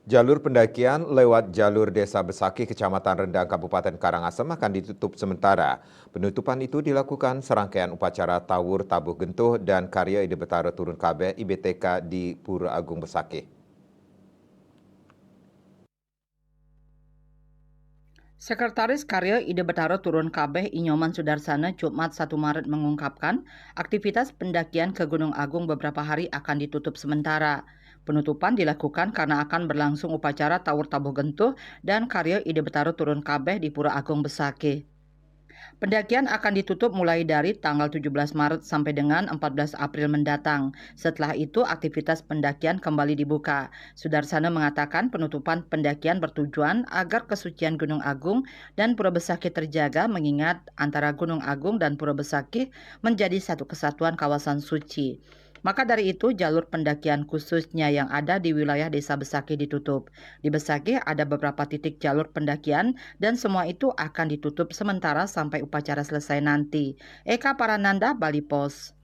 Jalur pendakian lewat jalur Desa Besaki, Kecamatan Rendang, Kabupaten Karangasem akan ditutup sementara. Penutupan itu dilakukan serangkaian upacara Tawur Tabuh Gentuh dan Karya Ide Betara Turun Kabeh IBTK di Pura Agung Besaki. Sekretaris Karya Ide Betara Turun Kabeh Inyoman Sudarsana Jumat 1 Maret mengungkapkan, aktivitas pendakian ke Gunung Agung beberapa hari akan ditutup sementara. Penutupan dilakukan karena akan berlangsung upacara Tawur Tabuh Gentuh dan Karya Ide Betara Turun Kabeh di Pura Agung Besaki. Pendakian akan ditutup mulai dari tanggal 17 Maret sampai dengan 14 April mendatang. Setelah itu aktivitas pendakian kembali dibuka. Sudarsana mengatakan penutupan pendakian bertujuan agar kesucian Gunung Agung dan Pura Besaki terjaga, mengingat antara Gunung Agung dan Pura Besaki menjadi satu kesatuan kawasan suci. Maka dari itu, jalur pendakian khususnya yang ada di wilayah Desa Besaki ditutup. Di Besaki ada beberapa titik jalur pendakian dan semua itu akan ditutup sementara sampai upacara selesai nanti. Eka Parananda, Bali Pos.